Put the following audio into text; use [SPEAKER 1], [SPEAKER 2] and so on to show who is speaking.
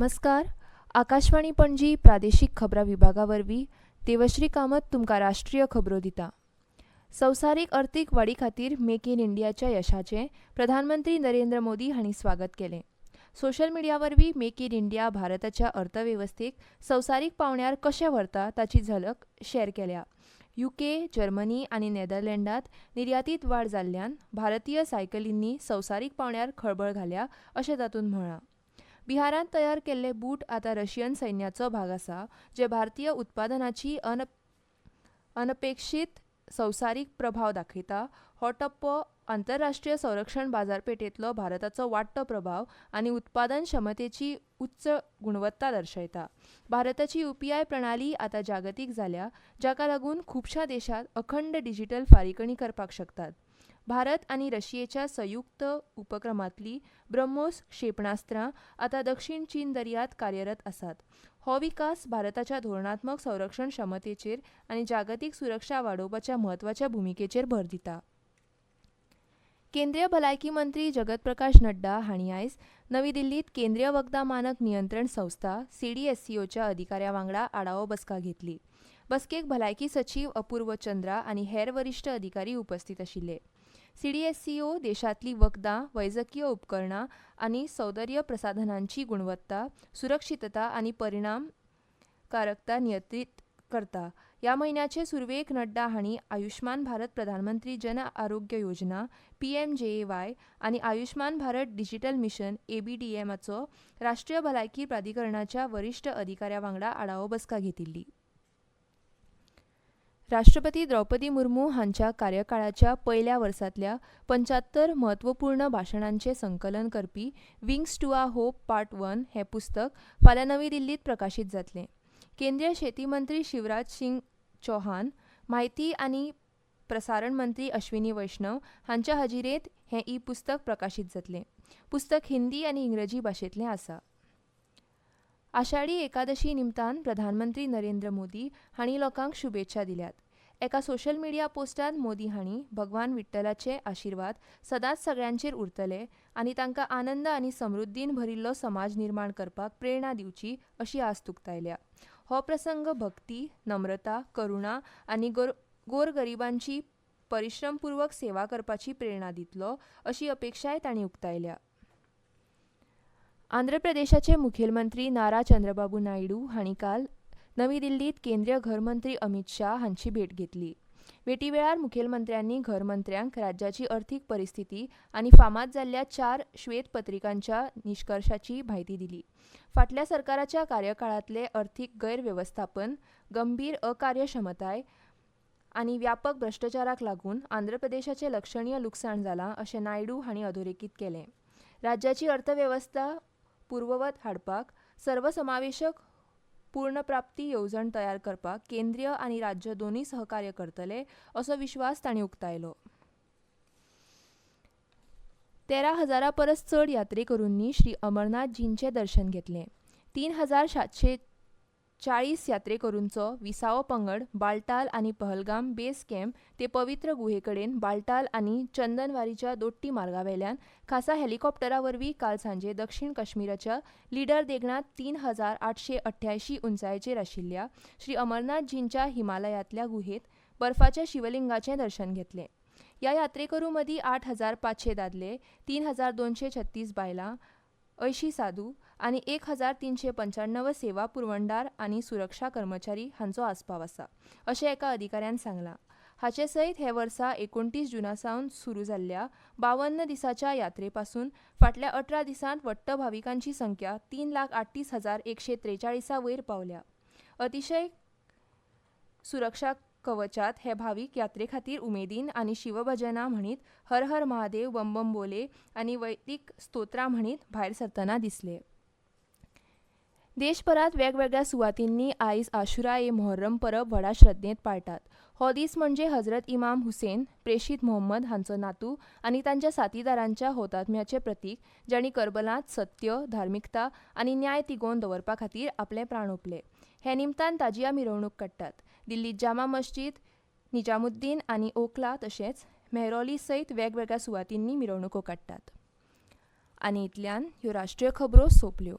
[SPEAKER 1] नमस्कार. आकाशवाणी पणजी प्रादेशीक खबरां विभागा वरवीं देवश्री कामत तुमकां राष्ट्रीय खबरो दिता. संवसारीक अर्थीक वाडी खातीर मेक इन इंडियाच्या यशाचें प्रधानमंत्री नरेंद्र मोदी हांणी स्वागत केलें. सोशल मिडिया वरवीं मेक इन इंडिया भारताच्या अर्थवेवस्थेक संवसारीक पांवड्यार कशें व्हरता ताची झलक शॅर केल्या. UK, जर्मनी आनी नेदरलँडांत निर्यातीत वाड जाल्ल्यान भारतीय सायकलींनी संवसारीक पांवड्यार खळबळ घाल्या अशें तातूंत म्हळां. बिहारांत तयार केल्ले बूट आतां रशियन सैन्याचो भाग आसा, जे भारतीय उत्पादनाची अनपेक्षीत संवसारीक प्रभाव दाखयता. हो टप्पो आंतरराष्ट्रीय संरक्षण बाजारपेठेंतलो भारताचो वाडटो प्रभाव आनी उत्पादन क्षमतेची उच्च गुणवत्ता दर्शयता. भारताची UPI प्रणाली आतां जागतीक जाल्या, जाका लागून खुबशा देशांत अखंड डिजिटल फारीकणी करपाक शकतात. भारत आनी रशियेच्या संयुक्त उपक्रमांतली ब्रह्मोस क्षेपणास्त्रां आतां दक्षिण चीन दर्यांत कार्यरत आसात. हो विकास भारताच्या धोरणात्मक संरक्षण क्षमतेचेर आनी जागतीक सुरक्षा वाडोवपाच्या म्हत्वाच्या भुमिकेचेर भर दिता. केंद्रीय भलायकी मंत्री जगत प्रकाश नड्डा हांणी आयज नवी दिल्लींत केंद्रीय वखदां मानक नियंत्रण संस्था CDSCOच्या अधिकाऱ्यां वांगडा आढावो बसका घेतली. बसकेक भलायकी सचीव अपूर्व चंद्रा आनी हेर वरिश्ठ अधिकारी उपस्थित आशिल्ले. CDSCO देशांतली वखदां, वैजकीय उपकरणां आनी सौंदर्य प्रसाधनांची गुणवत्ता, सुरक्षितता आनी परिणामकारकता नियंत्रीत करता. ह्या म्हयन्याचे सुरवेक नड्डा हांणी आयुष्मान भारत प्रधानमंत्री जन आरोग्य योजना PMJAY आनी आयुष्मान भारत डिजिटल मिशन ABDMचो राष्ट्रीय भलायकी प्राधिकरणाच्या वरिश्ठ अधिकाऱ्यां वांगडा आढावो बसका घेतिल्ली. राष्ट्रपती द्रौपदी मुर्मू हांच्या कार्यकाळाच्या पयल्या वर्सांतल्या 75 म्हत्वपूर्ण भाशणांचें संकलन करपी wings to a hope part 1 हें पुस्तक फाल्यां नवी दिल्लींत प्रकाशीत जातलें. केंद्रीय शेती मंत्री शिवराज सिंग चौहान, म्हायती आनी प्रसारण मंत्री अश्विनी वैष्णव हांच्या हाजिरेंत हें पुस्तक प्रकाशीत जातलें. पुस्तक हिंदी आनी इंग्रजी भाशेंतलें आसा. आषाढी एकादशी निमतान प्रधानमंत्री नरेंद्र मोदी हांणी लोकांक शुभेच्छा दिल्यात. एका सोशल मिडिया पोस्टांत मोदी हांणी भगवान विठ्ठलाचे आशिर्वाद सदांच सगळ्यांचेर उरतले आनी तांकां आनंद आनी समृद्धीन भरिल्लो समाज निर्माण करपाक प्रेरणा दिवची अशी आस्त उक्तायल्या. हो प्रसंग भक्ती, नम्रता, करुणा आनी गोरगरिबांची परिश्रमपूर्वक सेवा करपाची प्रेरणा दितलो अशी अपेक्षाय तांणी उक्तायल्या. आंध्र प्रदेशाचे मुखेलमंत्री नारा चंद्रबाबू नायडू हांणी काल नवी दिल्लींत केंद्रीय घर मंत्री अमित शाह हांची भेट घेतली. भेटी वेळार मुखेलमंत्र्यांनी घर मंत्र्यांक राज्याची अर्थीक परिस्थिती आनी फामाद जाल्ल्या 4 श्वेतपत्रिकांच्या निश्कर्शाची म्हायती दिली. फाटल्या सरकाराच्या कार्यकाळांतले अर्थीक गैरवेवस्थापन, गंभीर अकार्यक्षमताय आनी व्यापक भ्रश्टाचाराक लागून आंध्र प्रदेशाचें लक्षणीय लुकसाण जालां अशें नायडू हांणी अधोरेखीत केलें. राज्याची अर्थवेवस्था पूर्ववत हाडपाक सर्वसमावेशक पूर्णप्राप्ती येवजण तयार करपाक केंद्रीय आनी राज्य दोनूय सहकार्य करतले असो विश्वास तांणी उक्तायलो. 13,000 परस चड यात्रेकरूंनी श्री अमरनाथजींचें दर्शन घेतलें. 3,740 यात्रेकरूंचो विसावो पंगड बालटाल आनी पहलगाम बेस कॅम्प ते पवित्र गुहेकडेन बालटाल आनी चंदनवारीच्या दोट्टी मार्गावेल्यान खासा हेलिकॉप्टरा वरवीं काल सांजे दक्षिण काश्मीराच्या लिडर देगणांत 3,888 उंचायेचेर आशिल्ल्या श्री अमरनाथजींच्या हिमालयांतल्या गुहेंत बर्फाच्या शिवलिंगाचें दर्शन घेतलें. ह्या यात्रेकरूं मदीं 8,500 दादले, 3,236 बायलां, 80 साधू आनी 1,395 सेवा पुरवणदार आनी सुरक्षा कर्मचारी हांचो आस्पाव आसा अशें एका अधिकाऱ्यान सांगलां. हाचे सयत हे वर्सा 29 जूनासावन सुरू जाल्ल्या 52 दिसाच्या यात्रे पासून फाटल्या 18 दिसांत वट्ट भाविकांची संख्या 3,38,143 वयर पावल्या. अतिशय सुरक्षा कवचात हे भावीक यात्रे खातीर उमेदीन आनी शिवभजनां म्हणीत हर हर महादेव, बम बम बोले आनी वैदिक स्तोत्रां म्हणीत भायर सरतना दिसले. देशभरांत वेगवेगळ्या सुवातींनी आयज आशुरा मोहर्रम परब व्हडा श्रद्धेंत पाळटात. हो दीस म्हणजे हजरत इमाम हुसेन, प्रेषित मोहम्मद हांचो नातू आनी तांच्या साथीदारांच्या हौतात्म्याचें प्रतीक, जांणी करबलांत सत्य, धार्मिकता आनी न्याय तिगोवन दवरपा खातीर आपले प्राण ओंपले. हे निमतान ताजिया मिरवणूक काडटात. दिल्लीत जामा मस्जीद, निजामुद्दीन आनी ओखला तशेंच मेहरौली सयत वेगवेगळ्या सुवातींनी मिरवणुको काडटात. आनी इतल्यान ह्यो राष्ट्रीय खबरो सोंपल्यो.